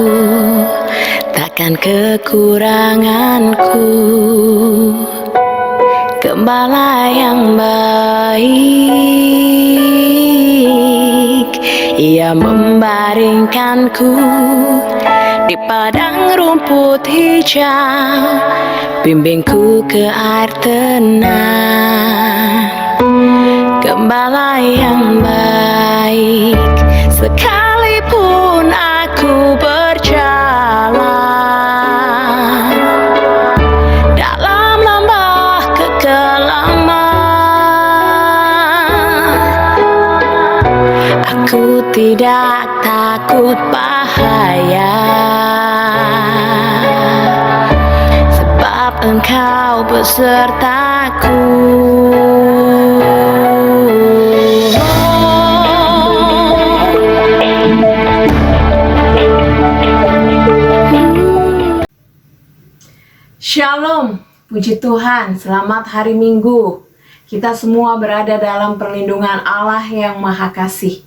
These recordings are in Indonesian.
aku, takkan kekuranganku. Gembala yang baik, ia membaringkanku di padang rumput hijau, bimbingku ke air tenang. Gembala yang baik, sekalipun aku berjalan dalam lembah kekelaman, aku tidak takut bahaya, sebab Engkau besertaku. Shalom, puji Tuhan, selamat hari Minggu. Kita semua berada dalam perlindungan Allah yang Maha Kasih.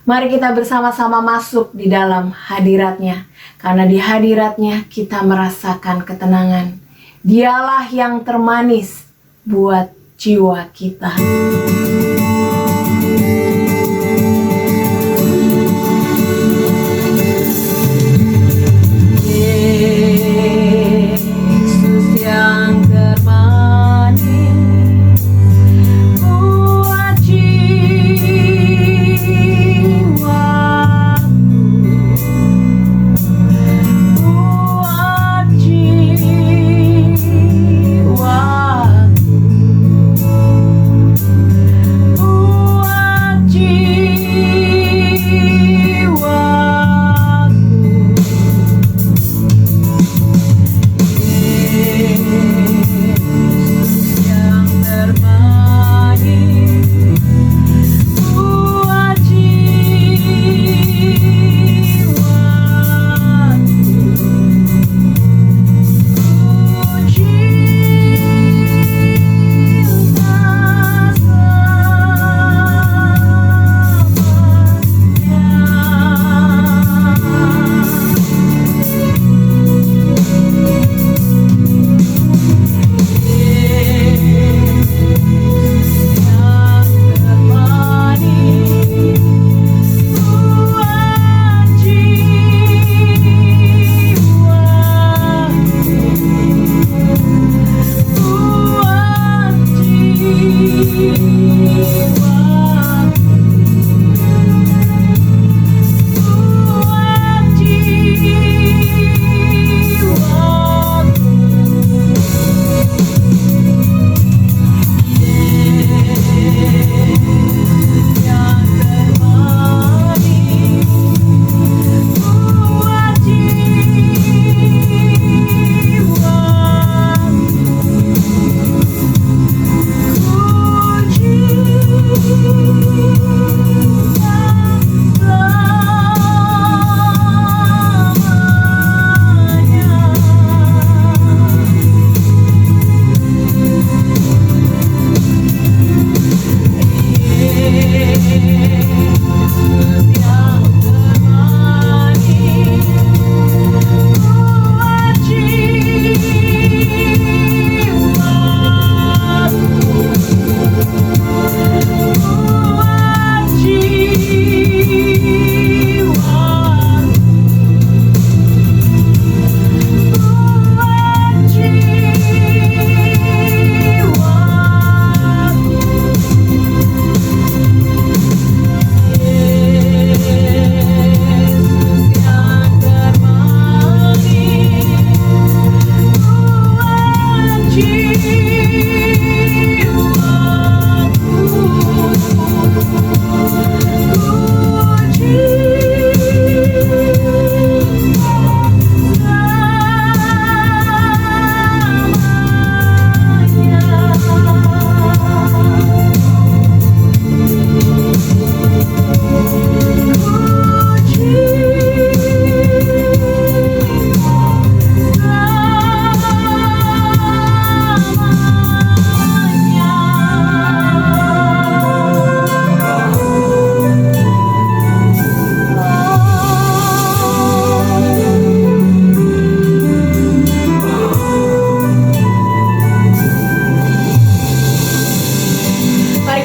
Mari kita bersama-sama masuk di dalam hadirat-Nya, karena di hadirat-Nya kita merasakan ketenangan. Dialah yang termanis buat jiwa kita.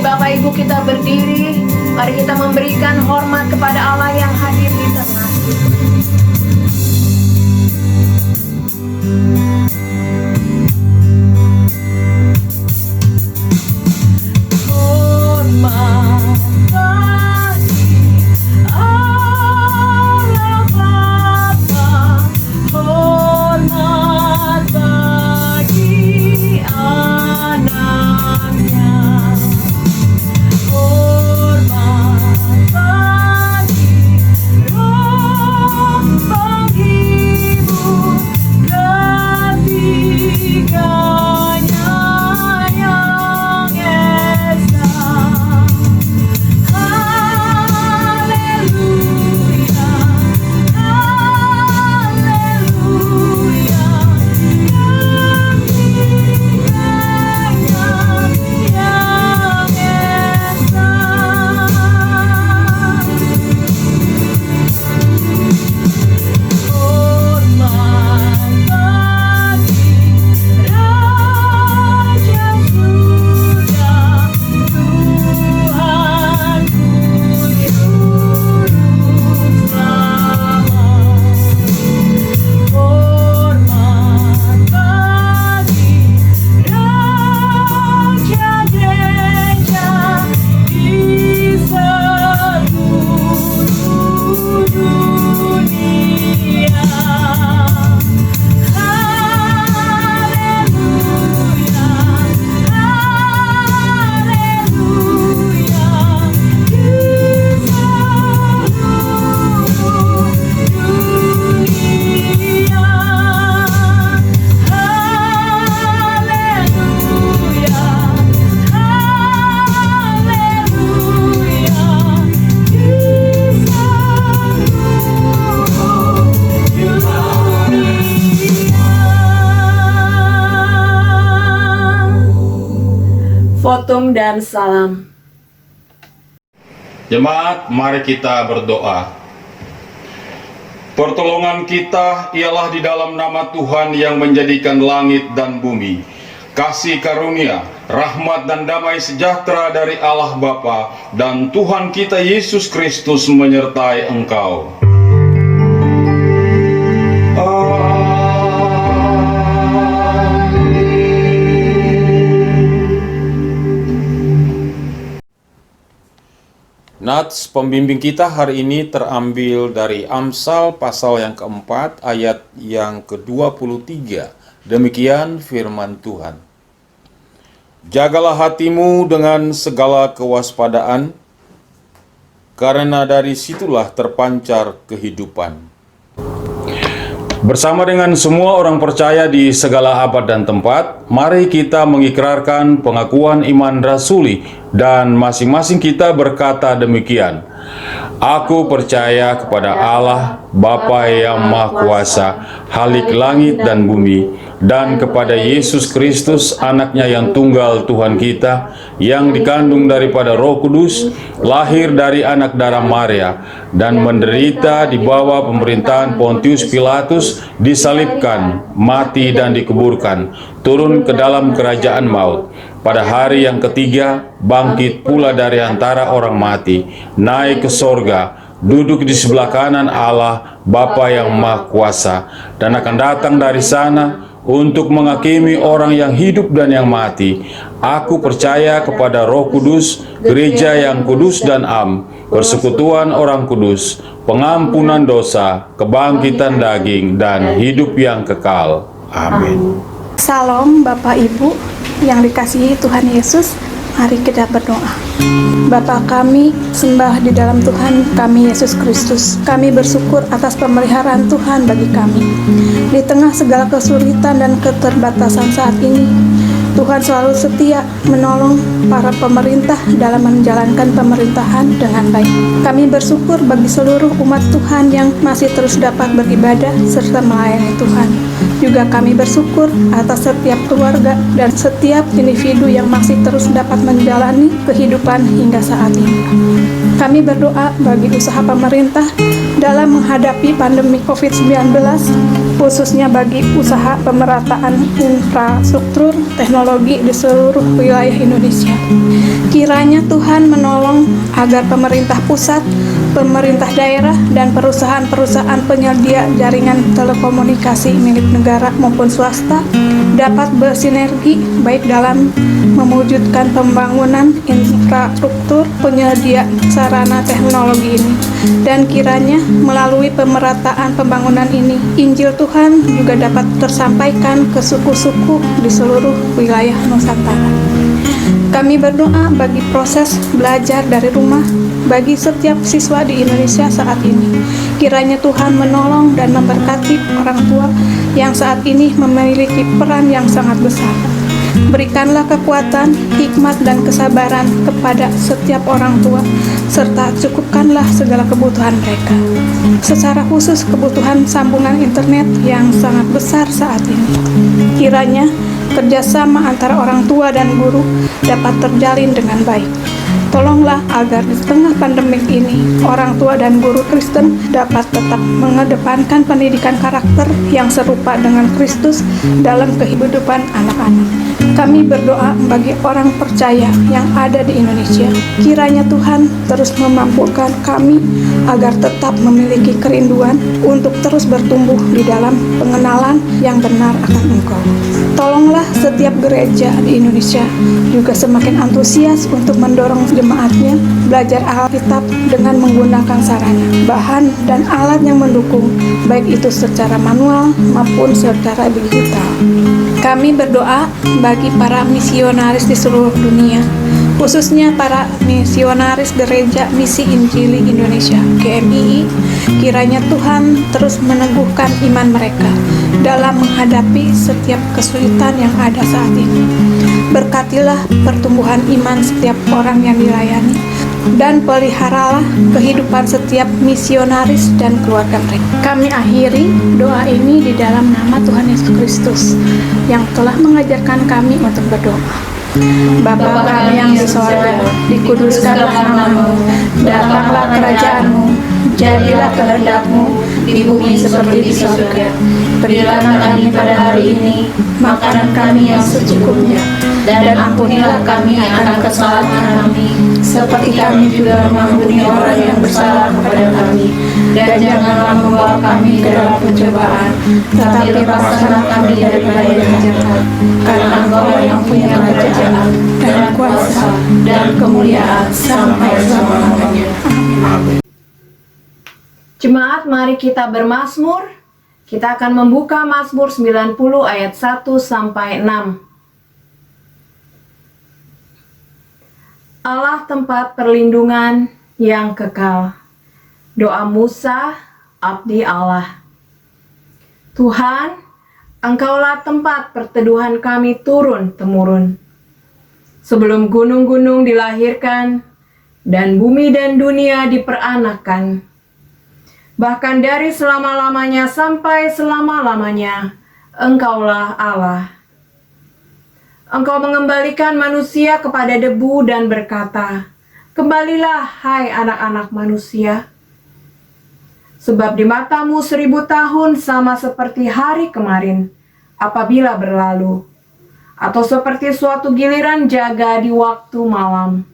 Mari Bapak Ibu kita berdiri, mari kita memberikan hormat kepada Allah yang hadir di tengah kita. Fotum dan salam. Jemaat, mari kita berdoa. Pertolongan kita ialah di dalam nama Tuhan yang menjadikan langit dan bumi. Kasih karunia, rahmat dan damai sejahtera dari Allah Bapa dan Tuhan kita Yesus Kristus menyertai engkau. Nats pembimbing kita hari ini terambil dari Amsal pasal yang keempat ayat yang ke-23. Demikian firman Tuhan. Jagalah hatimu dengan segala kewaspadaan, karena dari situlah terpancar kehidupan. Bersama dengan semua orang percaya di segala abad dan tempat, mari kita mengikrarkan pengakuan iman rasuli dan masing-masing kita berkata demikian. Aku percaya kepada Allah, Bapa yang Maha Kuasa, Khalik langit dan bumi, dan kepada Yesus Kristus, anaknya yang tunggal Tuhan kita, yang dikandung daripada Roh Kudus, lahir dari anak darah Maria, dan menderita di bawah pemerintahan Pontius Pilatus, disalibkan, mati dan dikuburkan, turun ke dalam kerajaan maut. Pada hari yang ketiga, bangkit pula dari antara orang mati, naik ke sorga, duduk di sebelah kanan Allah, Bapa yang Maha Kuasa, dan akan datang dari sana untuk menghakimi orang yang hidup dan yang mati. Aku percaya kepada Roh Kudus, gereja yang kudus dan am, persekutuan orang kudus, pengampunan dosa, kebangkitan daging, dan hidup yang kekal. Amin. Salam Bapak Ibu yang dikasihi Tuhan Yesus, mari kita berdoa. Bapa kami, sembah di dalam Tuhan kami Yesus Kristus. Kami bersyukur atas pemeliharaan Tuhan bagi kami. Di tengah segala kesulitan dan keterbatasan saat ini, Tuhan selalu setia menolong para pemerintah dalam menjalankan pemerintahan dengan baik. Kami bersyukur bagi seluruh umat Tuhan yang masih terus dapat beribadah serta melayani Tuhan. Juga kami bersyukur atas setiap keluarga dan setiap individu yang masih terus dapat menjalani kehidupan hingga saat ini. Kami berdoa bagi usaha pemerintah dalam menghadapi pandemi COVID-19, khususnya bagi usaha pemerataan infrastruktur teknologi di seluruh wilayah Indonesia. Kiranya Tuhan menolong agar pemerintah pusat, pemerintah daerah, dan perusahaan-perusahaan penyedia jaringan telekomunikasi milik negara maupun swasta dapat bersinergi baik dalam mewujudkan pembangunan infrastruktur penyedia sarana teknologi ini, dan kiranya melalui pemerataan pembangunan ini, Injil Tuhan juga dapat tersampaikan ke suku-suku di seluruh wilayah Nusantara. Kami berdoa bagi proses belajar dari rumah bagi setiap siswa di Indonesia saat ini. Kiranya Tuhan menolong dan memberkati orang tua yang saat ini memiliki peran yang sangat besar. Berikanlah kekuatan, hikmat, dan kesabaran kepada setiap orang tua, serta cukupkanlah segala kebutuhan mereka. Secara khusus kebutuhan sambungan internet yang sangat besar saat ini. Kiranya kerjasama antara orang tua dan guru dapat terjalin dengan baik. Tolonglah agar di tengah pandemik ini, orang tua dan guru Kristen dapat tetap mengedepankan pendidikan karakter yang serupa dengan Kristus dalam kehidupan anak-anak. Kami berdoa bagi orang percaya yang ada di Indonesia. Kiranya Tuhan terus memampukan kami agar tetap memiliki kerinduan untuk terus bertumbuh di dalam pengenalan yang benar akan Engkau. Tolonglah setiap gereja di Indonesia juga semakin antusias untuk mendorong jemaatnya belajar Alkitab dengan menggunakan sarana, bahan, dan alat yang mendukung, baik itu secara manual maupun secara digital. Kami berdoa bagi para misionaris di seluruh dunia, khususnya para misionaris Gereja Misi Injili Indonesia (GMII). Kiranya Tuhan terus meneguhkan iman mereka dalam menghadapi setiap kesulitan yang ada saat ini. Berkatilah pertumbuhan iman setiap orang yang dilayani, dan peliharalah kehidupan setiap misionaris dan keluarga mereka. Kami akhiri doa ini di dalam nama Tuhan Yesus Kristus yang telah mengajarkan kami untuk berdoa. Bapa kami yang di sorga, dikuduskanlah nama-Mu, datanglah kerajaan-Mu, jadilah kehendak-Mu di bumi seperti di sorga. Berilah kami pada hari ini makanan kami yang secukupnya, dan ampunilah kami akan kesalahan kami, seperti kami juga mengampuni orang yang bersalah kepada kami. Dan janganlah membawa kami ke dalam pencobaan, tetapi lepaskanlah kami daripada yang jahat. Karena Engkau yang punya kerajaan dan kuasa dan kemuliaan sampai selama-lamanya. Amin. Jemaat, mari kita bermazmur. Kita akan membuka Mazmur 90 ayat 1 sampai 6. Allah tempat perlindungan yang kekal. Doa Musa, abdi Allah. Tuhan, Engkaulah tempat perteduhan kami turun-temurun. Sebelum gunung-gunung dilahirkan, dan bumi dan dunia diperanakan, bahkan dari selama-lamanya sampai selama-lamanya, Engkaulah Allah. Engkau mengembalikan manusia kepada debu dan berkata, "Kembalilah, hai anak-anak manusia. Sebab di mata-Mu 1000 tahun sama seperti hari kemarin apabila berlalu, atau seperti suatu giliran jaga di waktu malam.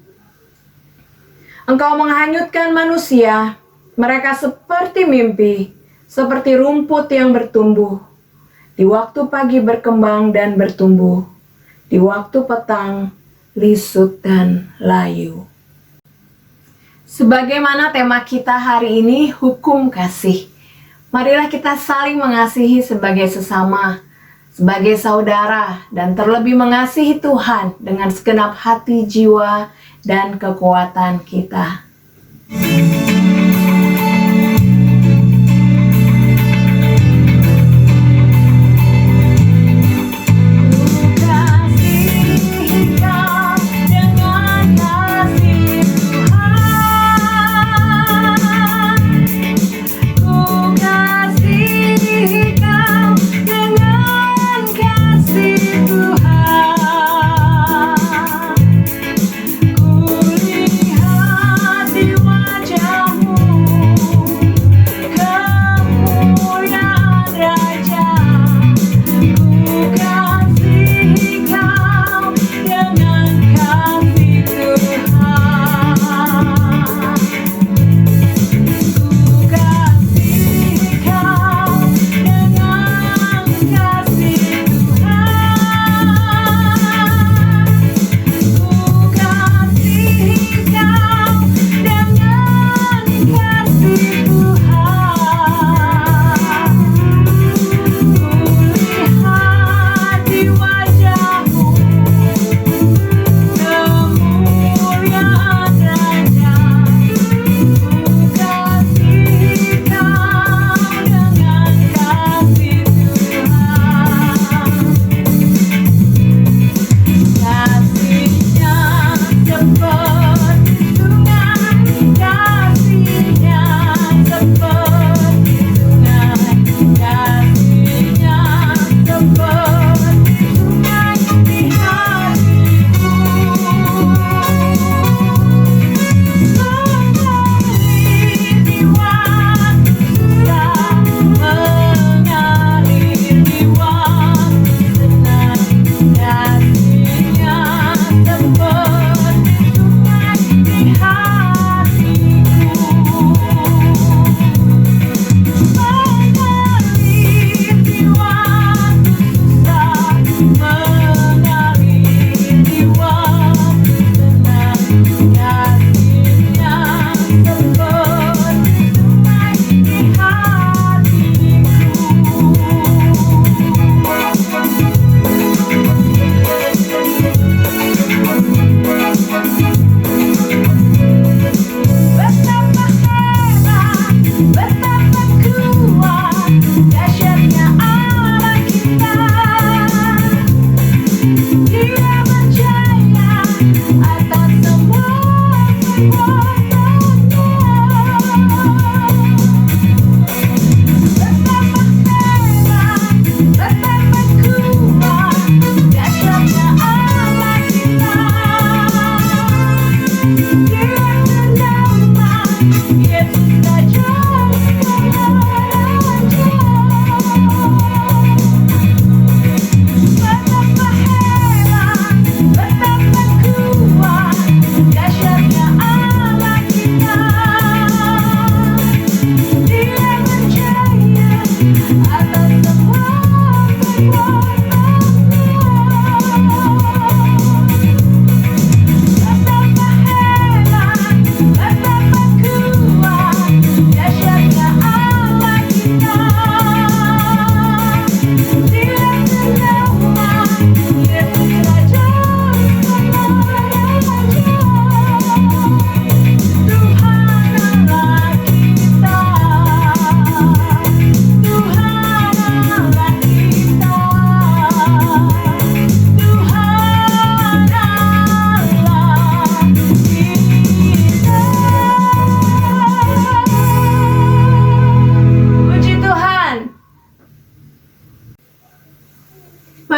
Engkau menghanyutkan manusia, mereka seperti mimpi, seperti rumput yang bertumbuh. Di waktu pagi berkembang dan bertumbuh, di waktu petang lisut dan layu." Sebagaimana tema kita hari ini, hukum kasih. Marilah kita saling mengasihi sebagai sesama, sebagai saudara, dan terlebih mengasihi Tuhan dengan segenap hati, jiwa, dan kekuatan kita. Kulihat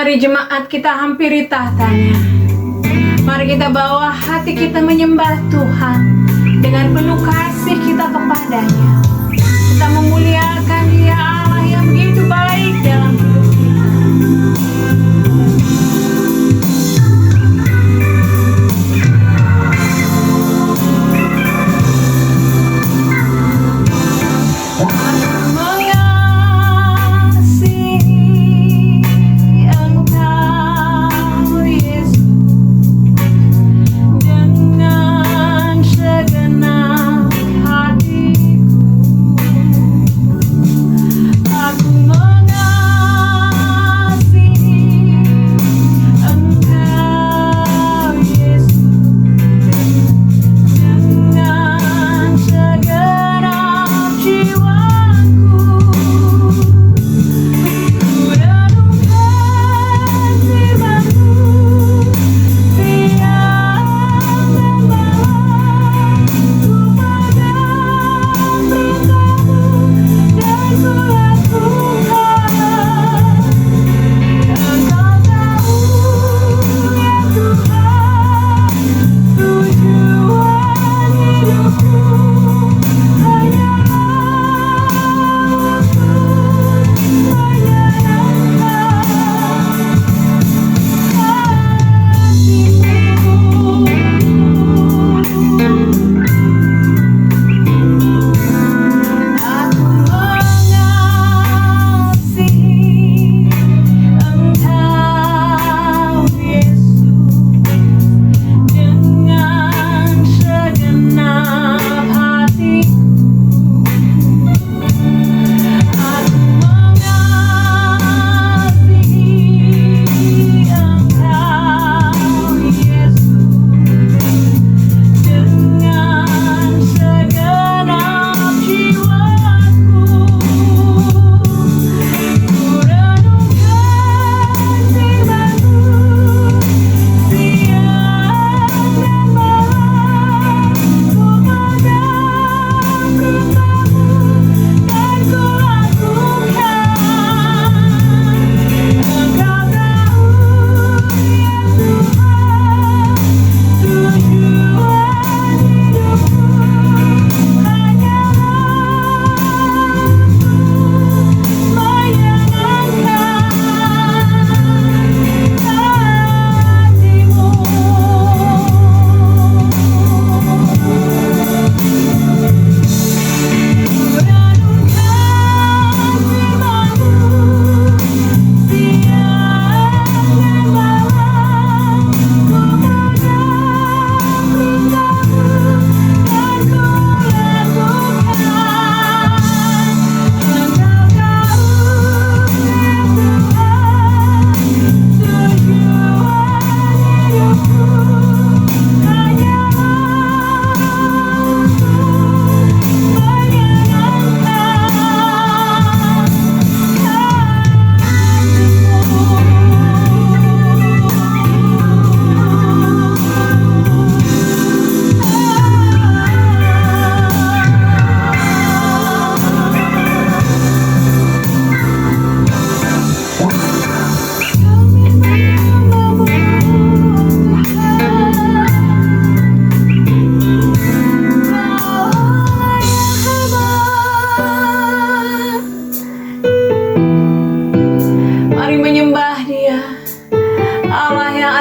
Mari jemaat kita hampiri tahtanya. Mari kita bawa hati kita menyembah Tuhan. Dengan penuh kasih kita kepadanya. Kita memuliakan Dia, Allah yang begitu baik dalam hidup kita.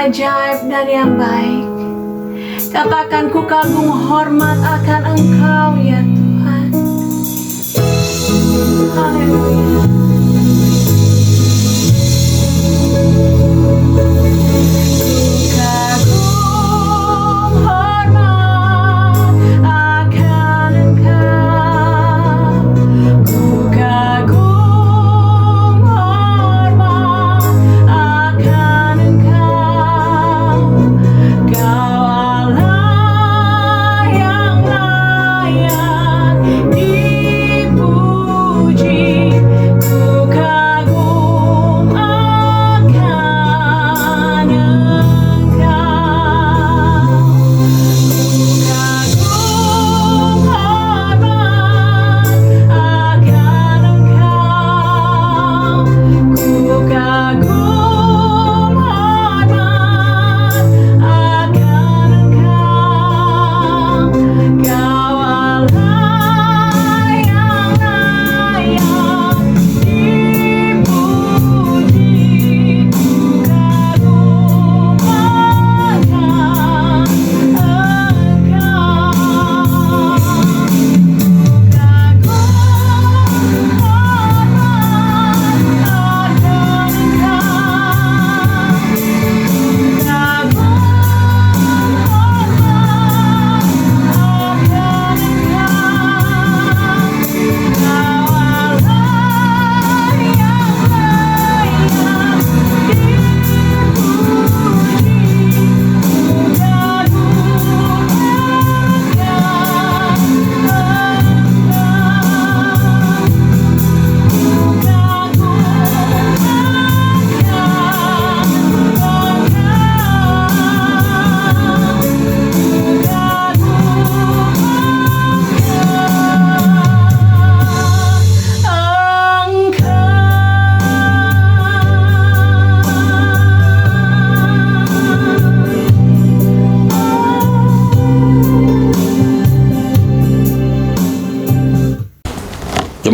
ajaib dan yang baik. Katakan ku kagum hormat akan Engkau ya Tuhan. Haleluya. Ku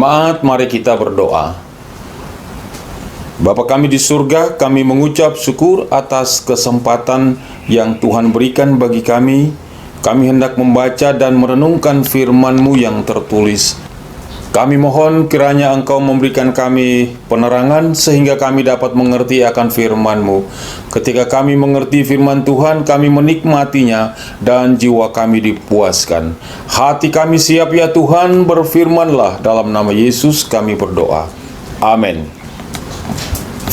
Jemaat, mari kita berdoa. Bapa kami di surga, kami mengucap syukur atas kesempatan yang Tuhan berikan bagi kami. Kami hendak membaca dan merenungkan firman-Mu yang tertulis. Kami mohon kiranya Engkau memberikan kami penerangan sehingga kami dapat mengerti akan firman-Mu. Ketika kami mengerti firman Tuhan, kami menikmatinya dan jiwa kami dipuaskan. Hati kami siap ya Tuhan, berfirmanlah, dalam nama Yesus kami berdoa. Amin.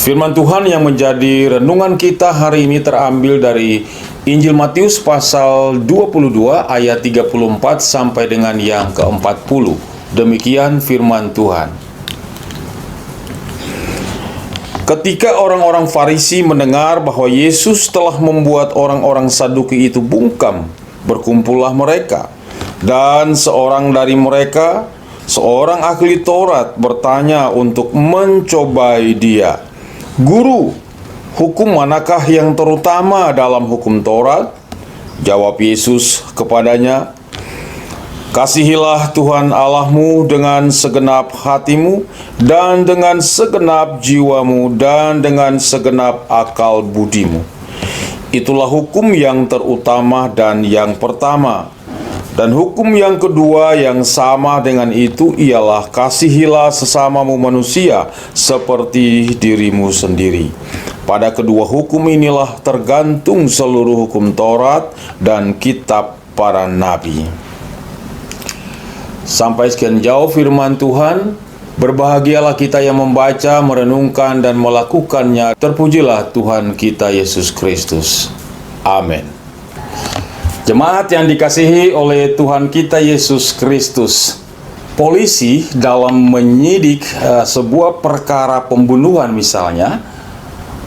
Firman Tuhan yang menjadi renungan kita hari ini terambil dari Injil Matius pasal 22 ayat 34 sampai dengan yang ke-40. Demikian firman Tuhan. Ketika orang-orang Farisi mendengar bahwa Yesus telah membuat orang-orang Saduki itu bungkam, berkumpullah mereka. Dan seorang dari mereka, seorang ahli Taurat, bertanya untuk mencobai dia, "Guru, hukum manakah yang terutama dalam hukum Taurat?" Jawab Yesus kepadanya, "Kasihilah Tuhan Allahmu dengan segenap hatimu, dan dengan segenap jiwamu, dan dengan segenap akal budimu. Itulah hukum yang terutama dan yang pertama. Dan hukum yang kedua yang sama dengan itu ialah kasihilah sesamamu manusia seperti dirimu sendiri. Pada kedua hukum inilah tergantung seluruh hukum Taurat dan kitab para nabi." Sampai sekian jauh firman Tuhan. Berbahagialah kita yang membaca, merenungkan, dan melakukannya. Terpujilah Tuhan kita Yesus Kristus. Amin. Jemaat yang dikasihi oleh Tuhan kita Yesus Kristus, polisi dalam menyidik sebuah perkara pembunuhan misalnya,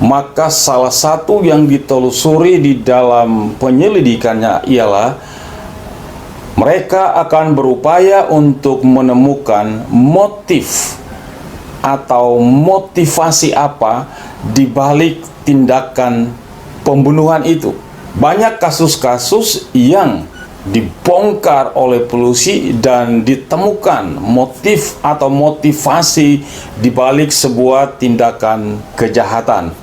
maka salah satu yang ditelusuri di dalam penyelidikannya ialah mereka akan berupaya untuk menemukan motif atau motivasi apa di balik tindakan pembunuhan itu. Banyak kasus-kasus yang dibongkar oleh polisi dan ditemukan motif atau motivasi di balik sebuah tindakan kejahatan.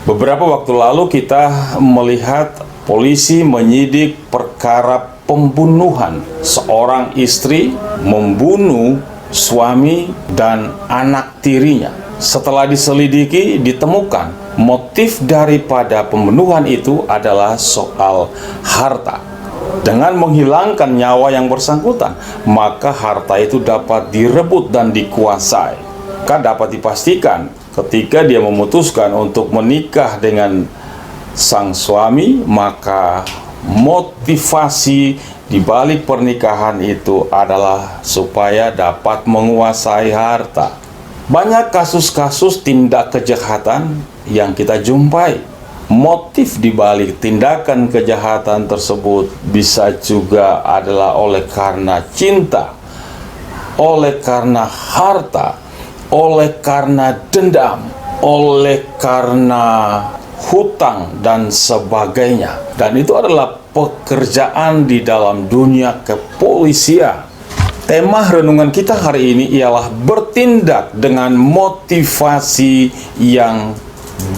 Beberapa waktu lalu kita melihat polisi menyidik perkara pembunuhan. Seorang istri membunuh suami dan anak tirinya. Setelah diselidiki, ditemukan motif daripada pembunuhan itu adalah soal harta. Dengan menghilangkan nyawa yang bersangkutan, maka harta itu dapat direbut dan dikuasai. Kan dapat dipastikan ketika dia memutuskan untuk menikah dengan sang suami, maka motivasi di balik pernikahan itu adalah supaya dapat menguasai harta. Banyak kasus-kasus tindak kejahatan yang kita jumpai. Motif di balik tindakan kejahatan tersebut bisa juga adalah oleh karena cinta, oleh karena harta, oleh karena dendam, oleh karena hutang dan sebagainya. Dan itu adalah pekerjaan di dalam dunia kepolisian. Tema renungan kita hari ini ialah bertindak dengan motivasi yang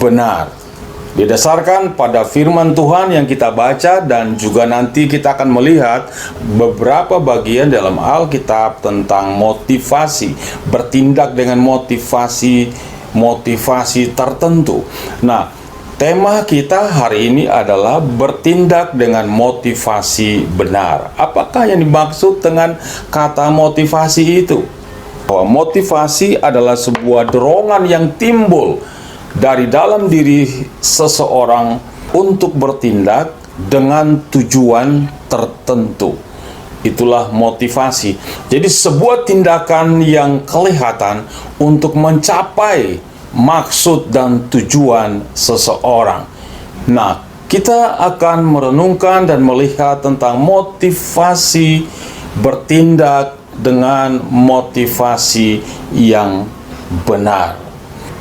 benar. Didasarkan pada firman Tuhan yang kita baca, dan juga nanti kita akan melihat beberapa bagian dalam Alkitab tentang motivasi, bertindak dengan motivasi tertentu. Nah, tema kita hari ini adalah bertindak dengan motivasi benar. Apakah yang dimaksud dengan kata motivasi itu? Bahwa motivasi adalah sebuah dorongan yang timbul dari dalam diri seseorang untuk bertindak dengan tujuan tertentu. Itulah motivasi. Jadi sebuah tindakan yang kelihatan untuk mencapai maksud dan tujuan seseorang. Nah, kita akan merenungkan dan melihat tentang motivasi bertindak dengan motivasi yang benar.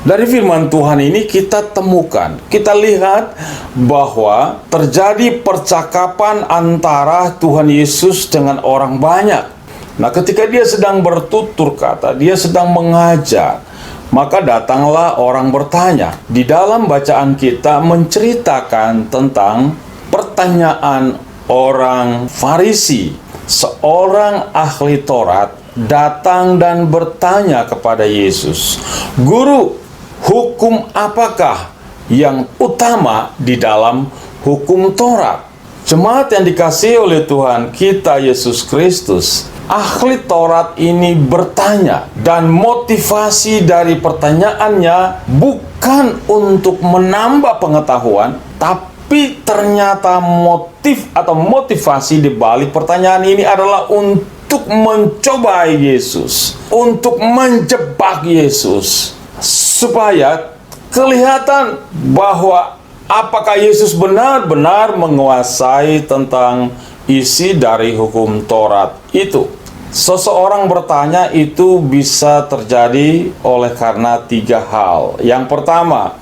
Dari firman Tuhan ini kita temukan, kita lihat bahwa terjadi percakapan antara Tuhan Yesus dengan orang banyak. Nah, ketika dia sedang bertutur kata, dia sedang mengajar, maka datanglah orang bertanya. Di dalam bacaan kita menceritakan tentang pertanyaan orang Farisi. Seorang ahli Taurat datang dan bertanya kepada Yesus, "Guru, hukum apakah yang utama di dalam hukum Taurat?" Jemaat yang dikasihi oleh Tuhan kita Yesus Kristus, ahli Taurat ini bertanya, dan motivasi dari pertanyaannya bukan untuk menambah pengetahuan, tapi ternyata motif atau motivasi di balik pertanyaan ini adalah untuk mencobai Yesus, untuk menjebak Yesus, supaya kelihatan bahwa apakah Yesus benar-benar menguasai tentang isi dari hukum Taurat itu. Seseorang bertanya itu bisa terjadi oleh karena 3 hal. Yang pertama,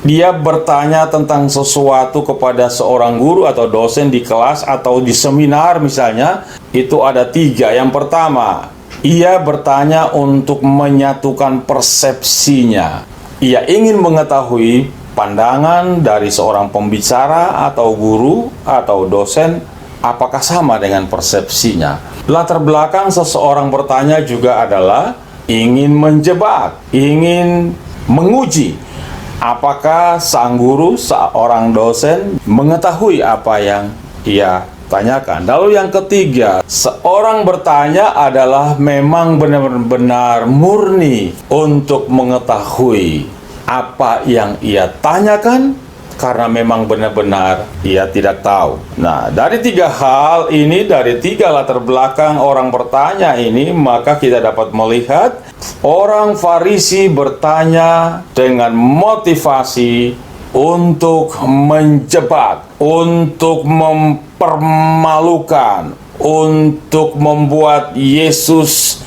dia bertanya tentang sesuatu kepada seorang guru atau dosen di kelas atau di seminar misalnya. Itu ada 3. Yang pertama, ia bertanya untuk menyatukan persepsinya. Ia ingin mengetahui pandangan dari seorang pembicara atau guru atau dosen apakah sama dengan persepsinya. Latar belakang seseorang bertanya juga adalah ingin menjebak, ingin menguji apakah sang guru, seorang dosen mengetahui apa yang ia tanyakan. Lalu yang ketiga, seorang bertanya adalah memang benar-benar murni untuk mengetahui apa yang ia tanyakan, karena memang benar-benar ia tidak tahu. Nah, dari 3 hal ini, dari 3 latar belakang orang bertanya ini, maka kita dapat melihat orang Farisi bertanya dengan motivasi untuk menjebak, untuk mempermalukan, untuk membuat Yesus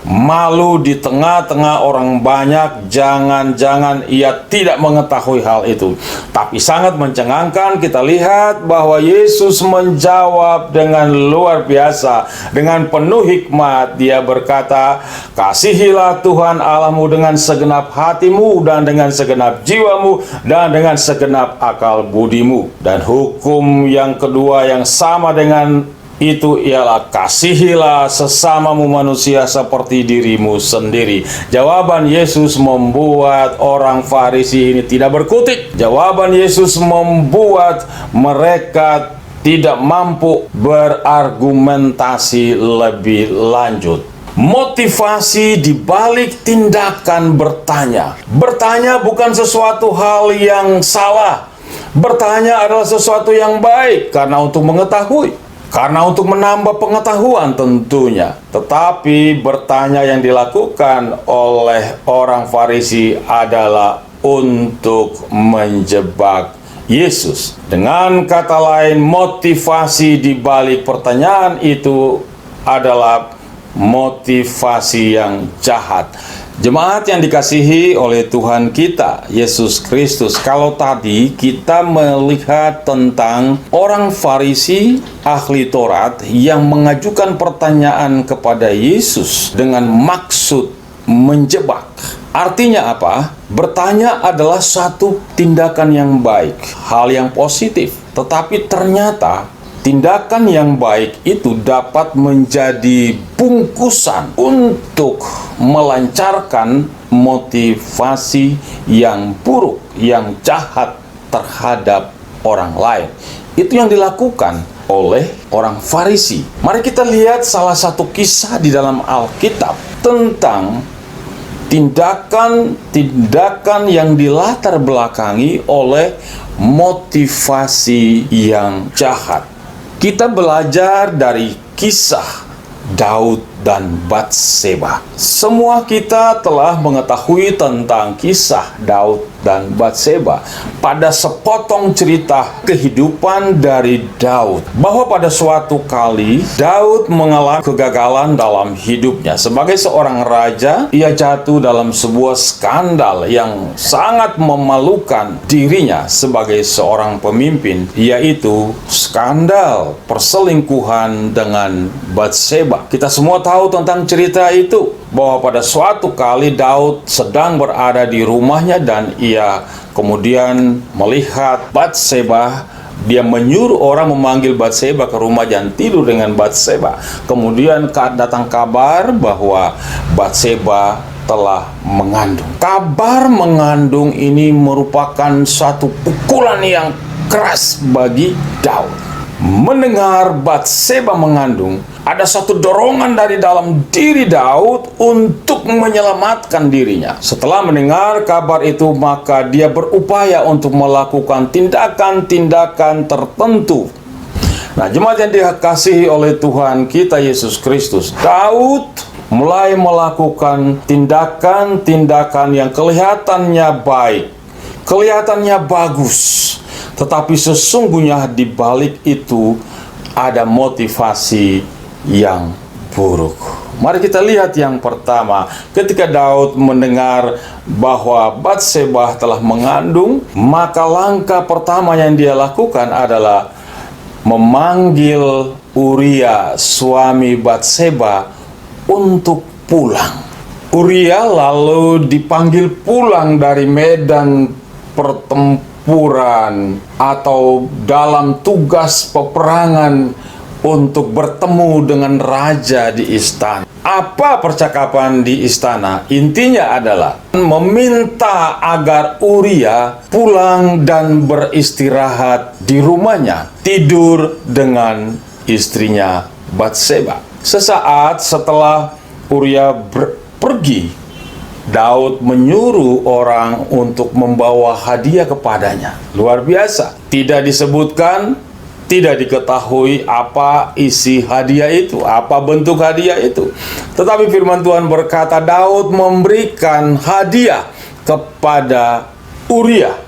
malu di tengah-tengah orang banyak. Jangan-jangan ia tidak mengetahui hal itu. Tapi sangat mencengangkan, kita lihat bahwa Yesus menjawab dengan luar biasa, dengan penuh hikmat. Dia berkata, "Kasihilah Tuhan Allahmu dengan segenap hatimu, dan dengan segenap jiwamu, dan dengan segenap akal budimu." Dan hukum yang kedua yang sama dengan itu ialah, "Kasihilah sesamamu manusia seperti dirimu sendiri." Jawaban Yesus membuat orang Farisi ini tidak berkutik. Jawaban Yesus membuat mereka tidak mampu berargumentasi lebih lanjut. Motivasi di balik tindakan bertanya. Bertanya bukan sesuatu hal yang salah. Bertanya adalah sesuatu yang baik karena untuk mengetahui, karena untuk menambah pengetahuan tentunya. Tetapi bertanya yang dilakukan oleh orang Farisi adalah untuk menjebak Yesus. Dengan kata lain, motivasi di balik pertanyaan itu adalah motivasi yang jahat. Jemaat yang dikasihi oleh Tuhan kita Yesus Kristus, kalau tadi kita melihat tentang orang Farisi ahli Taurat yang mengajukan pertanyaan kepada Yesus dengan maksud menjebak. Artinya apa? Bertanya adalah satu tindakan yang baik, hal yang positif. Tetapi ternyata tindakan yang baik itu dapat menjadi bungkusan untuk melancarkan motivasi yang buruk, yang jahat terhadap orang lain. Itu yang dilakukan oleh orang Farisi. Mari kita lihat salah satu kisah di dalam Alkitab tentang tindakan yang dilatar belakangi oleh motivasi yang jahat. Kita belajar dari kisah Daud dan Batseba. Semua kita telah mengetahui tentang kisah Daud dan Batseba pada sepotong cerita kehidupan dari Daud, bahwa pada suatu kali Daud mengalami kegagalan dalam hidupnya. Sebagai seorang raja, ia jatuh dalam sebuah skandal yang sangat memalukan dirinya sebagai seorang pemimpin, yaitu skandal perselingkuhan dengan Batseba. Kita semua tahu tentang cerita itu, bahwa pada suatu kali Daud sedang berada di rumahnya dan ia kemudian melihat Batseba. Dia menyuruh orang memanggil Batseba ke rumah dan tidur dengan Batseba. Kemudian datang kabar bahwa Batseba telah mengandung. Kabar mengandung ini merupakan satu pukulan yang keras bagi Daud. Mendengar Batseba mengandung, ada satu dorongan dari dalam diri Daud untuk menyelamatkan dirinya. Setelah mendengar kabar itu, maka dia berupaya untuk melakukan tindakan-tindakan tertentu. Nah, jemaat yang dikasihi oleh Tuhan kita Yesus Kristus, Daud mulai melakukan tindakan-tindakan yang kelihatannya baik, kelihatannya bagus. Tetapi sesungguhnya di balik itu ada motivasi yang buruk. Mari kita lihat yang pertama. Ketika Daud mendengar bahwa Batseba telah mengandung, maka langkah pertama yang dia lakukan adalah memanggil Uria, suami Batseba, untuk pulang. Uria lalu dipanggil pulang dari medan pertempuran atau dalam tugas peperangan untuk bertemu dengan raja di istana. Apa percakapan di istana? Intinya adalah meminta agar Uria pulang dan beristirahat di rumahnya, tidur dengan istrinya Batseba. Sesaat setelah Uria pergi, Daud menyuruh orang untuk membawa hadiah kepadanya. Luar biasa. Tidak disebutkan, tidak diketahui apa isi hadiah itu, apa bentuk hadiah itu. Tetapi firman Tuhan berkata Daud memberikan hadiah kepada Uria.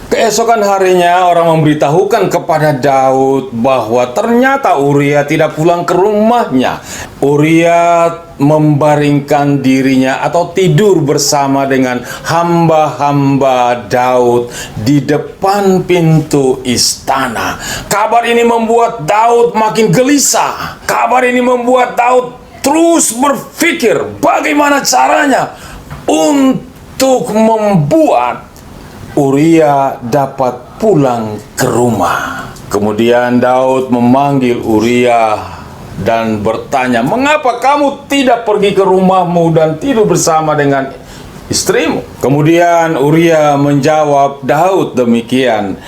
Keesokan harinya orang memberitahukan kepada Daud bahwa ternyata Uria tidak pulang ke rumahnya. Uria membaringkan dirinya atau tidur bersama dengan hamba-hamba Daud di depan pintu istana. Kabar ini membuat Daud makin gelisah. Kabar ini membuat Daud terus berpikir bagaimana caranya untuk membuat Uria dapat pulang ke rumah. Kemudian Daud memanggil Uria dan bertanya, "Mengapa kamu tidak pergi ke rumahmu dan tidur bersama dengan istrimu?" Kemudian Uria menjawab Daud demikian,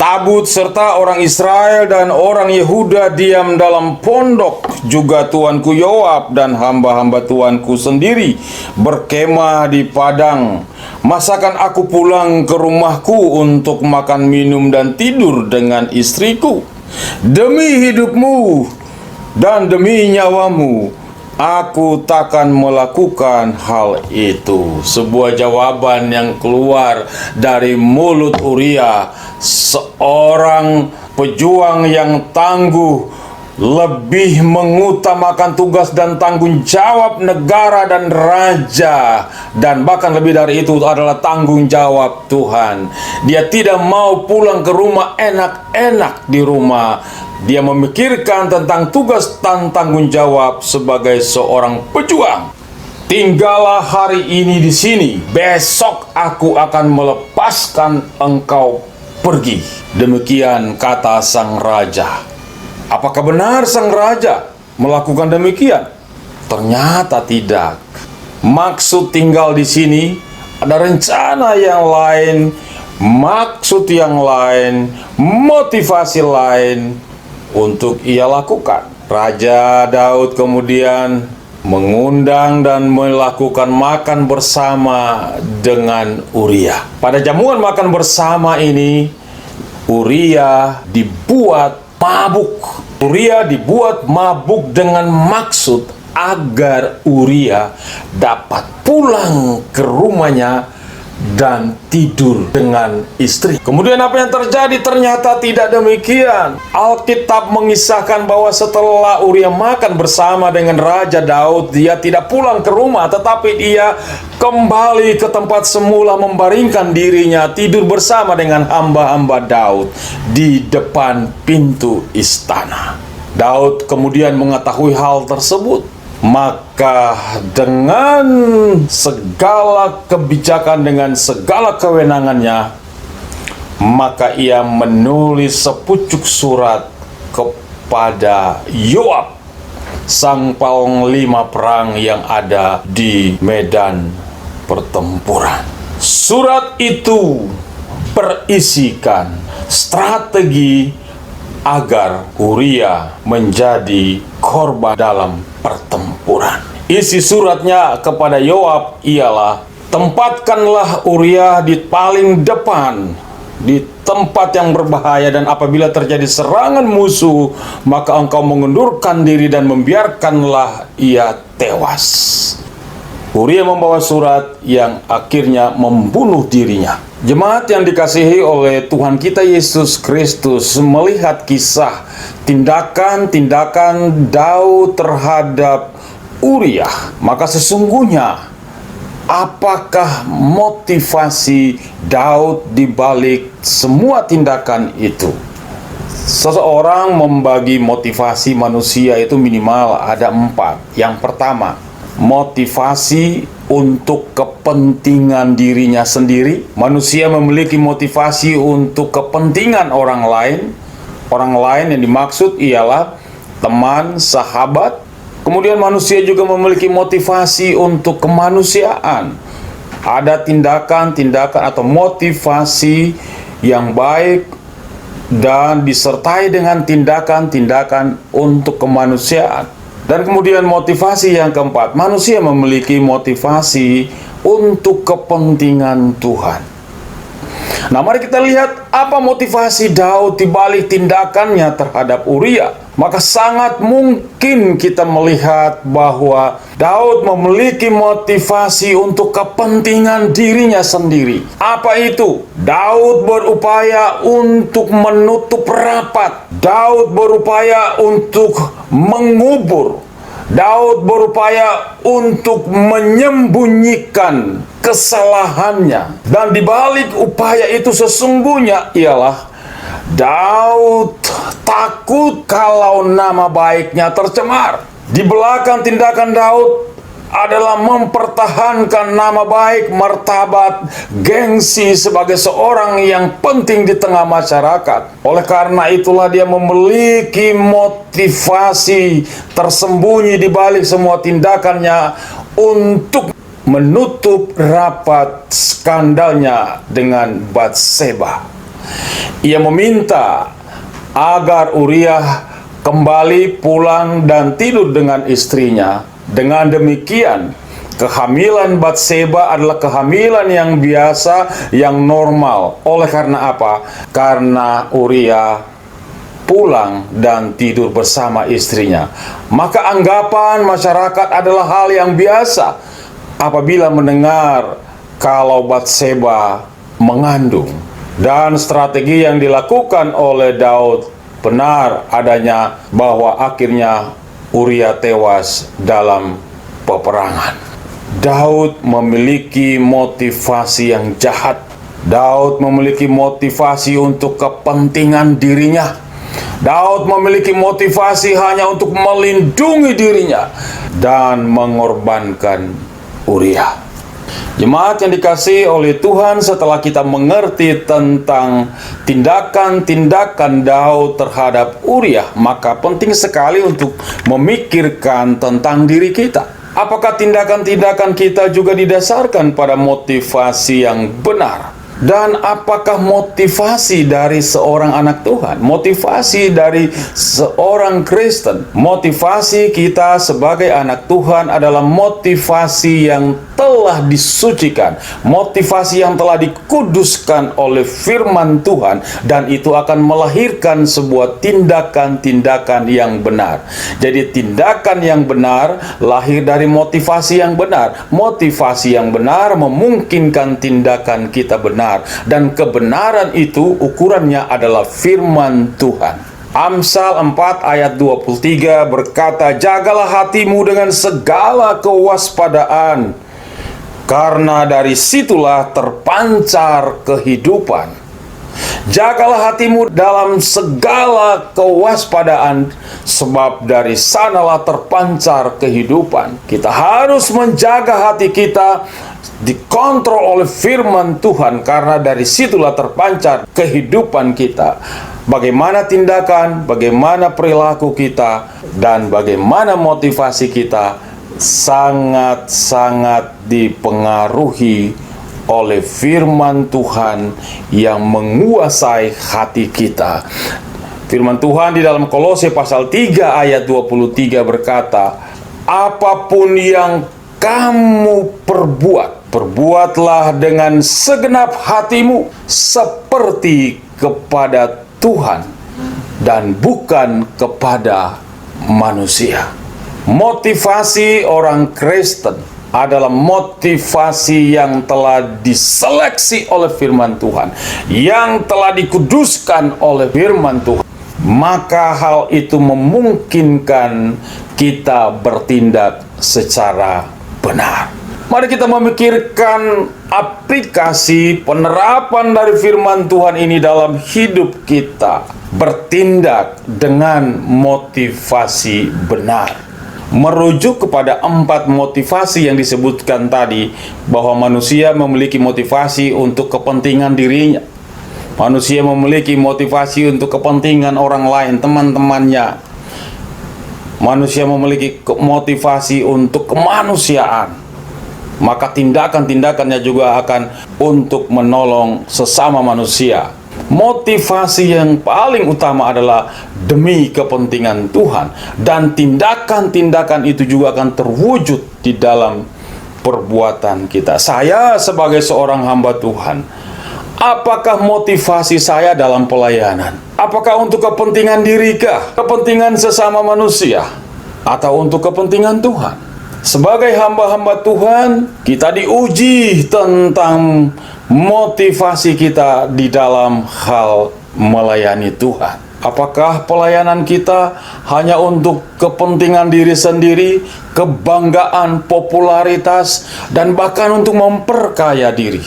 "Tabut serta orang Israel dan orang Yehuda diam dalam pondok, juga tuanku Yoab dan hamba-hamba tuanku sendiri berkemah di padang. Masakan aku pulang ke rumahku untuk makan, minum, dan tidur dengan istriku? Demi hidupmu dan demi nyawamu, aku takkan melakukan hal itu." Sebuah jawaban yang keluar dari mulut Uria, seorang pejuang yang tangguh, lebih mengutamakan tugas dan tanggung jawab negara dan raja, dan bahkan lebih dari itu adalah tanggung jawab Tuhan. Dia tidak mau pulang ke rumah enak-enak di rumah. Dia memikirkan tentang tugas dan tanggung jawab sebagai seorang pejuang. "Tinggallah hari ini di sini, besok aku akan melepaskan engkau pergi." Demikian kata sang raja. Apakah benar sang raja melakukan demikian? Ternyata tidak. Maksud tinggal di sini ada rencana yang lain, maksud yang lain, motivasi lain untuk ia lakukan. Raja Daud kemudian mengundang dan melakukan makan bersama dengan Uria. Pada jamuan makan bersama ini, Uria dibuat mabuk. Uria dibuat mabuk dengan maksud agar Uria dapat pulang ke rumahnya dan tidur dengan istri. Kemudian apa yang terjadi? Ternyata tidak demikian. Alkitab mengisahkan bahwa setelah Uria makan bersama dengan Raja Daud, dia tidak pulang ke rumah, tetapi dia kembali ke tempat semula, membaringkan dirinya tidur bersama dengan hamba-hamba Daud di depan pintu istana. Daud kemudian mengetahui hal tersebut, maka dengan segala kebijakan, dengan segala kewenangannya, maka ia menulis sepucuk surat kepada Yoab, sang panglima perang yang ada di medan pertempuran. Surat itu berisikan strategi agar Uria menjadi korban dalam pertempuran. Isi suratnya kepada Yoab ialah, tempatkanlah Uria di paling depan, di tempat yang berbahaya, dan apabila terjadi serangan musuh, maka engkau mengundurkan diri dan membiarkanlah ia tewas. Uria membawa surat yang akhirnya membunuh dirinya. Jemaat yang dikasihi oleh Tuhan kita Yesus Kristus, melihat kisah tindakan-tindakan Daud terhadap Uria, maka sesungguhnya apakah motivasi Daud di balik semua tindakan itu? Seseorang membagi motivasi manusia itu minimal ada 4. Yang pertama, motivasi untuk kepentingan dirinya sendiri. Manusia memiliki motivasi untuk kepentingan orang lain. Orang lain yang dimaksud ialah teman, sahabat. Kemudian manusia juga memiliki motivasi untuk kemanusiaan. Ada tindakan-tindakan atau motivasi yang baik dan disertai dengan tindakan-tindakan untuk kemanusiaan. Dan kemudian motivasi yang keempat, manusia memiliki motivasi untuk kepentingan Tuhan. Nah, mari kita lihat apa motivasi Daud di balik tindakannya terhadap Uria. Maka sangat mungkin kita melihat bahwa Daud memiliki motivasi untuk kepentingan dirinya sendiri. Apa itu? Daud berupaya untuk menutup rapat. Daud berupaya untuk mengubur. Daud berupaya untuk menyembunyikan kesalahannya. Dan di balik upaya itu sesungguhnya ialah Daud takut kalau nama baiknya tercemar. Di belakang tindakan Daud adalah mempertahankan nama baik, martabat, gengsi sebagai seorang yang penting di tengah masyarakat. Oleh karena itulah dia memiliki motivasi tersembunyi di balik semua tindakannya untuk menutup rapat skandalnya dengan Batseba. Ia meminta agar Uria kembali pulang dan tidur dengan istrinya. Dengan demikian, kehamilan Batseba adalah kehamilan yang biasa, yang normal. Oleh karena apa? Karena Uria pulang dan tidur bersama istrinya. Maka anggapan masyarakat adalah hal yang biasa apabila mendengar kalau Batseba mengandung. Dan strategi yang dilakukan oleh Daud benar adanya, bahwa akhirnya Uria tewas dalam peperangan. Daud memiliki motivasi yang jahat. Daud memiliki motivasi untuk kepentingan dirinya. Daud memiliki motivasi hanya untuk melindungi dirinya dan mengorbankan Uria. Jemaat yang dikasihi oleh Tuhan, setelah kita mengerti tentang tindakan-tindakan Daud terhadap Uria, maka penting sekali untuk memikirkan tentang diri kita. Apakah tindakan-tindakan kita juga didasarkan pada motivasi yang benar? Dan apakah motivasi dari seorang anak Tuhan, motivasi dari seorang Kristen, motivasi kita sebagai anak Tuhan adalah motivasi yang telah telah disucikan, motivasi yang telah dikuduskan oleh firman Tuhan, dan itu akan melahirkan sebuah tindakan-tindakan yang benar. Jadi tindakan yang benar lahir dari motivasi yang benar. Motivasi yang benar memungkinkan tindakan kita benar, dan kebenaran itu ukurannya adalah firman Tuhan. Amsal 4 ayat 23 berkata, "Jagalah hatimu dengan segala kewaspadaan, karena dari situlah terpancar kehidupan." Jagalah hatimu dalam segala kewaspadaan, sebab dari sanalah terpancar kehidupan. Kita harus menjaga hati kita, dikontrol oleh firman Tuhan, karena dari situlah terpancar kehidupan kita. Bagaimana tindakan, bagaimana perilaku kita, dan bagaimana motivasi kita sangat-sangat dipengaruhi oleh firman Tuhan yang menguasai hati kita. Firman Tuhan di dalam Kolose pasal 3 ayat 23 berkata, "Apapun yang kamu perbuat, perbuatlah dengan segenap hatimu seperti kepada Tuhan dan bukan kepada manusia." Motivasi orang Kristen adalah motivasi yang telah diseleksi oleh firman Tuhan, yang telah dikuduskan oleh firman Tuhan. Maka hal itu memungkinkan kita bertindak secara benar. Mari kita memikirkan aplikasi penerapan dari firman Tuhan ini dalam hidup kita. Bertindak dengan motivasi benar. Merujuk kepada 4 motivasi yang disebutkan tadi, bahwa manusia memiliki motivasi untuk kepentingan dirinya. Manusia memiliki motivasi untuk kepentingan orang lain, teman-temannya. Manusia memiliki motivasi untuk kemanusiaan. Maka tindakan-tindakannya juga akan untuk menolong sesama manusia. Motivasi yang paling utama adalah demi kepentingan Tuhan, dan tindakan-tindakan itu juga akan terwujud di dalam perbuatan kita. Saya sebagai seorang hamba Tuhan, apakah motivasi saya dalam pelayanan? Apakah untuk kepentingan dirikah? Kepentingan sesama manusia? Atau untuk kepentingan Tuhan? Sebagai hamba-hamba Tuhan, kita diuji tentang motivasi kita di dalam hal melayani Tuhan. Apakah pelayanan kita hanya untuk kepentingan diri sendiri, kebanggaan, popularitas, dan bahkan untuk memperkaya diri?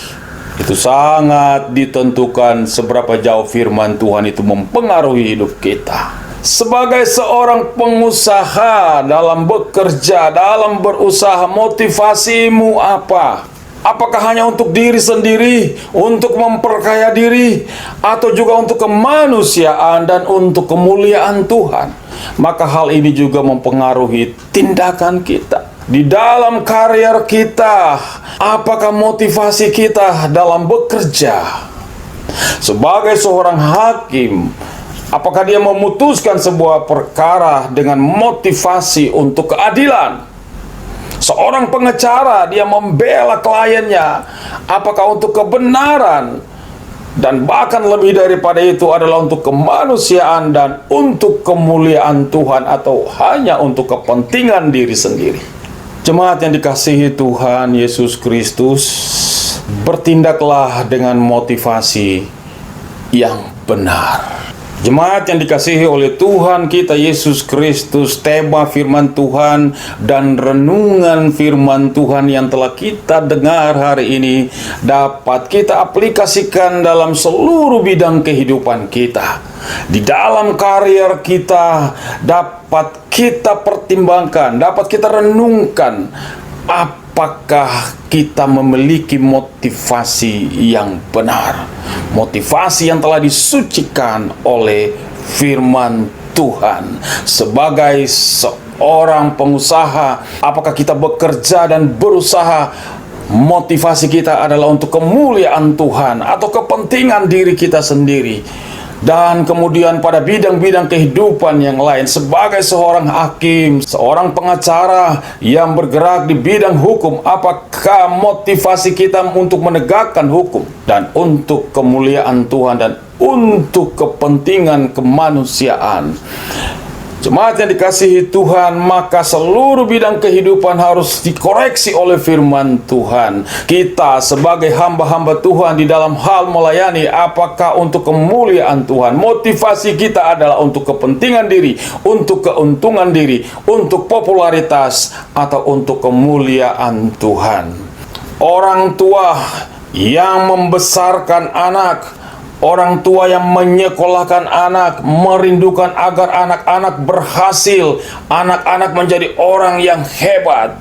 Itu sangat ditentukan seberapa jauh firman Tuhan itu mempengaruhi hidup kita. Sebagai seorang pengusaha, dalam bekerja, dalam berusaha, motivasimu apa? Apakah hanya untuk diri sendiri, untuk memperkaya diri, atau juga untuk kemanusiaan dan untuk kemuliaan Tuhan? Maka hal ini juga mempengaruhi tindakan kita. Di dalam karier kita, apakah motivasi kita dalam bekerja? Sebagai seorang hakim, apakah dia memutuskan sebuah perkara dengan motivasi untuk keadilan? Seorang pengacara, dia membela kliennya, apakah untuk kebenaran? Dan bahkan lebih daripada itu adalah untuk kemanusiaan dan untuk kemuliaan Tuhan, atau hanya untuk kepentingan diri sendiri? Jemaat yang dikasihi Tuhan Yesus Kristus, bertindaklah dengan motivasi yang benar. Jemaat yang dikasihi oleh Tuhan kita Yesus Kristus, tema firman Tuhan dan renungan firman Tuhan yang telah kita dengar hari ini dapat kita aplikasikan dalam seluruh bidang kehidupan kita. Di dalam karier kita dapat kita pertimbangkan, dapat kita renungkan, apakah kita memiliki motivasi yang benar, motivasi yang telah disucikan oleh firman Tuhan. Sebagai seorang pengusaha, apakah kita bekerja dan berusaha, motivasi kita adalah untuk kemuliaan Tuhan atau kepentingan diri kita sendiri? dan kemudian pada bidang-bidang kehidupan yang lain. Sebagai seorang hakim, seorang pengacara yang bergerak di bidang hukum, apakah motivasi kita untuk menegakkan hukum dan untuk kemuliaan Tuhan dan untuk kepentingan kemanusiaan? Jemaat yang dikasihi Tuhan, maka seluruh bidang kehidupan harus dikoreksi oleh firman Tuhan. Kita sebagai hamba-hamba Tuhan di dalam hal melayani, apakah untuk kemuliaan Tuhan? Motivasi kita adalah untuk kepentingan diri, untuk keuntungan diri, untuk popularitas, atau untuk kemuliaan Tuhan. Orang tua yang membesarkan anak, orang tua yang menyekolahkan anak, merindukan agar anak-anak berhasil, anak-anak menjadi orang yang hebat.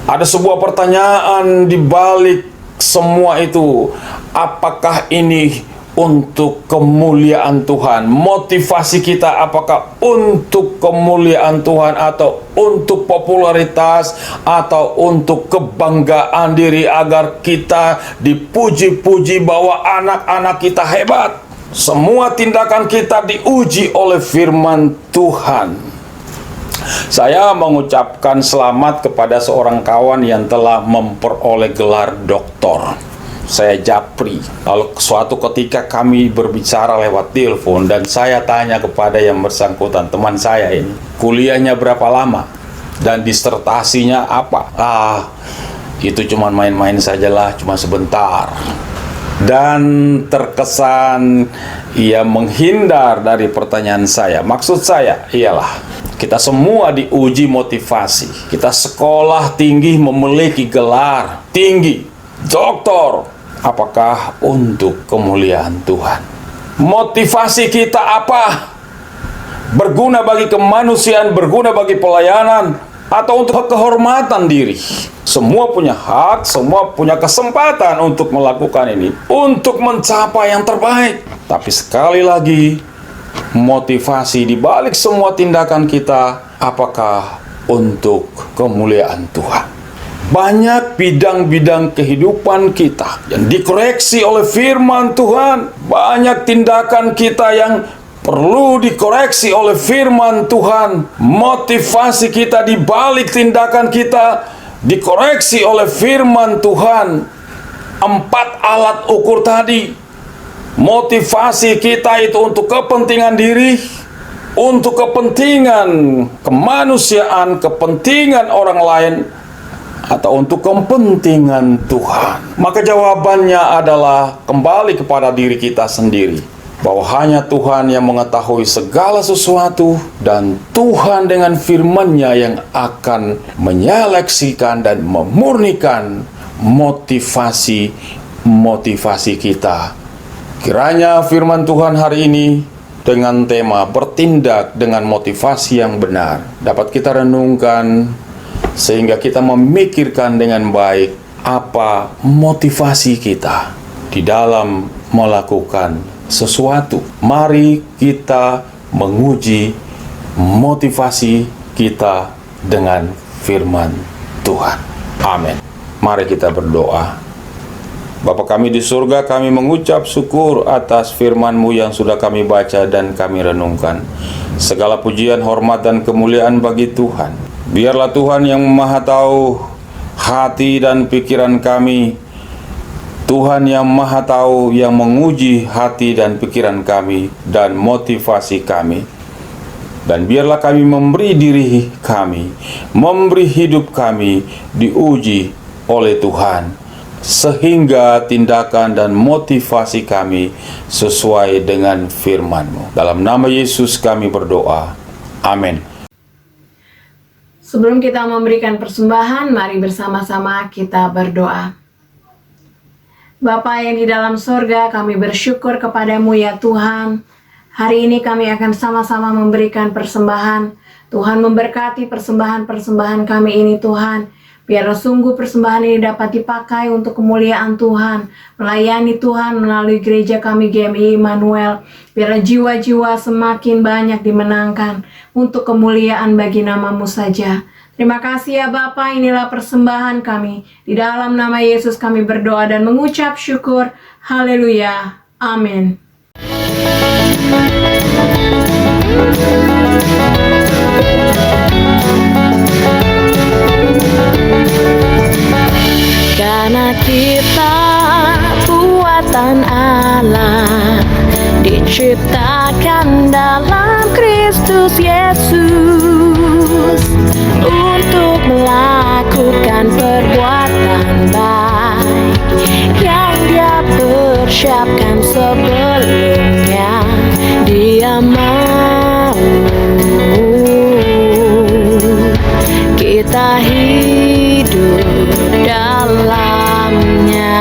Ada sebuah pertanyaan di balik semua itu. Apakah ini untuk kemuliaan Tuhan? Motivasi kita apakah untuk kemuliaan Tuhan, atau untuk popularitas, atau untuk kebanggaan diri agar kita dipuji-puji bahwa anak-anak kita hebat? Semua tindakan kita diuji oleh firman Tuhan. Saya mengucapkan selamat kepada seorang kawan yang telah memperoleh gelar doktor. Saya japri. Lalu suatu ketika kami berbicara lewat telepon dan saya tanya kepada yang bersangkutan, teman saya ini, kuliahnya berapa lama dan disertasinya apa? Itu cuma main-main sajalah, cuma sebentar. Dan terkesan ia menghindar dari pertanyaan saya. Maksud saya ialah kita semua diuji motivasi. Kita sekolah tinggi, memiliki gelar tinggi, doktor. Apakah untuk kemuliaan Tuhan? Motivasi kita apa? Berguna bagi kemanusiaan, berguna bagi pelayanan, atau untuk kehormatan diri? Semua punya hak, semua punya kesempatan untuk melakukan ini, untuk mencapai yang terbaik. Tapi sekali lagi, motivasi di balik semua tindakan kita, apakah untuk kemuliaan Tuhan? Banyak bidang-bidang kehidupan kita yang dikoreksi oleh firman Tuhan. Banyak tindakan kita yang perlu dikoreksi oleh firman Tuhan. Motivasi kita di balik tindakan kita dikoreksi oleh firman Tuhan. 4 alat ukur tadi. Motivasi kita itu untuk kepentingan diri, untuk kepentingan kemanusiaan, kepentingan orang lain, atau untuk kepentingan Tuhan. Maka jawabannya adalah kembali kepada diri kita sendiri, bahwa hanya Tuhan yang mengetahui segala sesuatu, dan Tuhan dengan firman-Nya yang akan menyeleksikan dan memurnikan motivasi kita. Kiranya firman Tuhan hari ini dengan tema bertindak dengan motivasi yang benar dapat kita renungkan, sehingga kita memikirkan dengan baik apa motivasi kita di dalam melakukan sesuatu. Mari kita menguji motivasi kita dengan firman Tuhan. Amin. Mari kita berdoa. Bapa kami di surga, kami mengucap syukur atas firman-Mu yang sudah kami baca dan kami renungkan. Segala pujian, hormat, dan kemuliaan bagi Tuhan. Biarlah Tuhan yang Maha Tahu hati dan pikiran kami, Tuhan yang Maha Tahu yang menguji hati dan pikiran kami dan motivasi kami. Dan biarlah kami memberi diri kami, memberi hidup kami diuji oleh Tuhan, sehingga tindakan dan motivasi kami sesuai dengan firman-Mu. Dalam nama Yesus kami berdoa. Amin. Sebelum kita memberikan persembahan, mari bersama-sama kita berdoa. Bapa yang di dalam surga, kami bersyukur kepadamu ya Tuhan. Hari ini kami akan sama-sama memberikan persembahan. Tuhan memberkati persembahan-persembahan kami ini Tuhan. Biarlah sungguh persembahan ini dapat dipakai untuk kemuliaan Tuhan. Melayani Tuhan melalui gereja kami GMI Immanuel. Biarlah jiwa-jiwa semakin banyak dimenangkan untuk kemuliaan bagi nama-Mu saja. Terima kasih ya Bapa, inilah persembahan kami. Di dalam nama Yesus kami berdoa dan mengucap syukur. Haleluya. Amin. Karena kita buatan Allah, diciptakan dalam Kristus Yesus untuk melakukan perbuatan baik yang Dia persiapkan sebelumnya. Dia mau kita hidup dalamnya,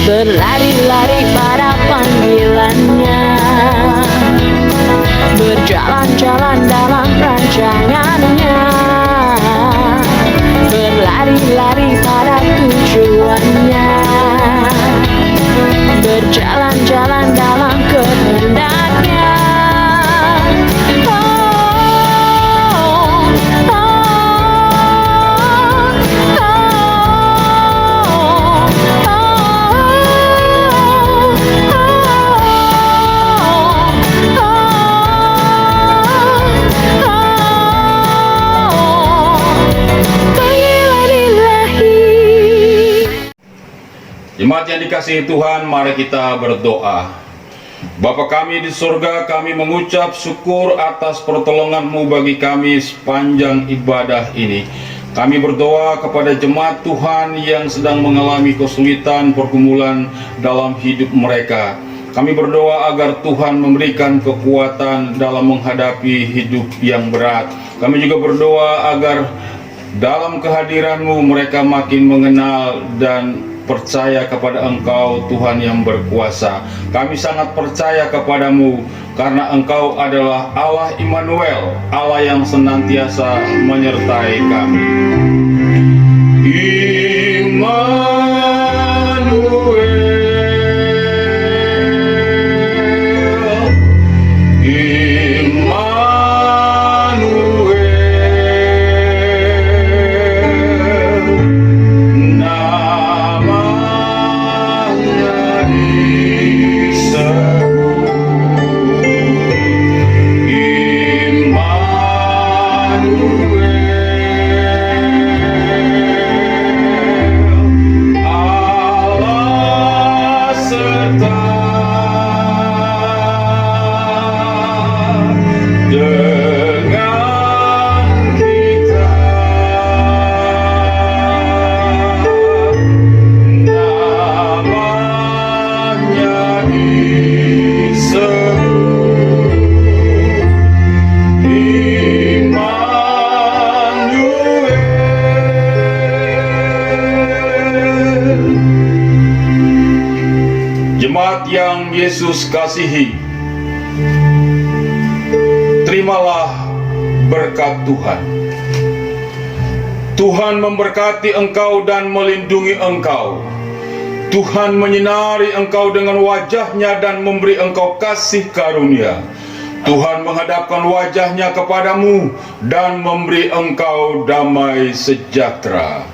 berlari-lari pada panggilannya, berjalan-jalan dalam rancangannya, berlari-lari pada tujuannya, berjalan-jalan dalam kehendaknya. Jemaat yang dikasihi Tuhan, mari kita berdoa. Bapa kami di surga, kami mengucap syukur atas pertolongan-Mu bagi kami sepanjang ibadah ini. Kami berdoa kepada jemaat Tuhan yang sedang mengalami kesulitan pergumulan dalam hidup mereka. Kami berdoa agar Tuhan memberikan kekuatan dalam menghadapi hidup yang berat. Kami juga berdoa agar dalam kehadiran-Mu mereka makin mengenal dan percaya kepada Engkau, Tuhan yang berkuasa. Kami sangat percaya kepadamu karena Engkau adalah Allah Immanuel, Allah yang senantiasa menyertai kami. Jemaat yang Yesus kasihi, terimalah berkat Tuhan. Tuhan memberkati engkau dan melindungi engkau. Tuhan menyinari engkau dengan wajah-Nya dan memberi engkau kasih karunia. Tuhan menghadapkan wajah-Nya kepadamu dan memberi engkau damai sejahtera.